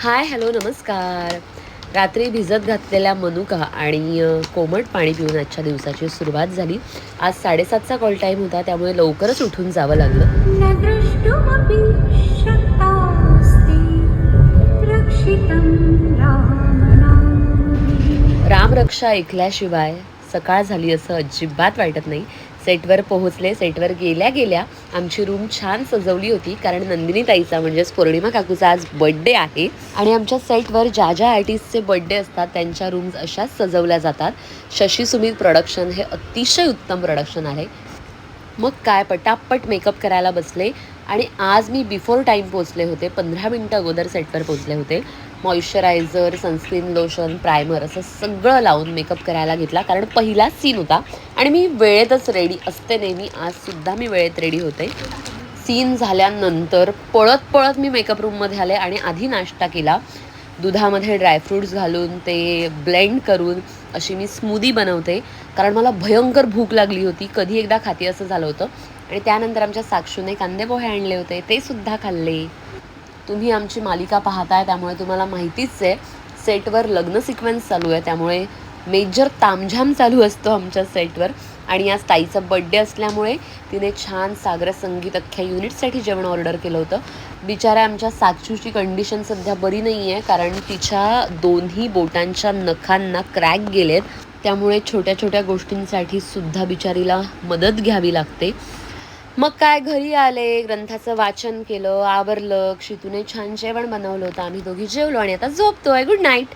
हाय, hello, नमस्कार. रात्री भिजत घातलेल्या मनुका आणि कोमट पाणी पिऊन आजच्या दिवसाची सुरुवात झाली. आज 7:30चा कॉल टाईम होता, त्यामुळे लवकरच उठून जावं लागलं. न द्रष्टुमपि शक्तास्ति रक्षितं रामनामभिः। रामरक्षा ऐकल्याशिवाय सकाळ झाली असं अजिबात वाटत नाही. सेटवर पोहोचले. सेटवर गेल्या गेल्या आमची रूम छान सजवली होती, कारण नंदिनी ताईचा म्हणजेच पौर्णिमा काकूचा आज बर्थडे आहे आणि आमच्या सेटवर ज्या ज्या आर्टिस्टचे बर्थडे असतात त्यांच्या रूम्स अशाच सजवल्या जातात. शशी सुमित प्रोडक्शन हे अतिशय उत्तम प्रोडक्शन आहे. मग काय पटापट मेकअप करायला बसले आणि आज मी बिफोर टाईम पोचले होते. 15 मिनटं अगोदर सेटवर पोचले होते. मॉइश्चरायझर, सनस्क्रीन लोशन, प्रायमर असं सगळं लावून मेकअप करायला घेतला, कारण पहिलाच सीन होता आणि मी वेळेतच रेडी असते नेहमी. आजसुद्धा मी वेळेत रेडी होते. सीन झाल्यानंतर पळत पळत मी मेकअप रूममध्ये आले आणि आधी नाश्ता केला. दुधामध्ये ड्रायफ्रूट्स घालून ते ब्लेंड करून अशी मी स्मूदी बनवते, कारण मला भयंकर भूक लागली होती. कधी एकदा खाते असं झालं होतं. आणि त्यानंतर आमच्या साक्षूने कांदे पोहे आणले होते, ते सुद्धा खाल्ले. तुम्ही आमची मालिका पाहताय त्यामुळे तुम्हाला माहितीच आहे, सेटवर लग्न सिक्वेन्स चालू आहे, त्यामुळे मेजर तामझाम चालू असतो आमच्या सेटवर. आणि आज ताईचा बड्डे असल्यामुळे तिने छान सागर संगीत अख्ख्या युनिटसाठी जेवण ऑर्डर केलं होतं. बिचाऱ्या आमच्या साक्षूची कंडिशन सध्या बरी नाही आहे, कारण तिच्या दोन्ही बोटांच्या नखांना क्रॅक गेलेत. त्यामुळे छोट्या छोट्या गोष्टींसाठी सुद्धा बिचारीला मदत घ्यावी लागते. मग काय, घरी आले, ग्रंथाचं वाचन केलं, आवरलं. क्षितूने छान जेवण बनवलं होतं. आम्ही दोघी जेवलो आणि आता झोपतोय. Good night.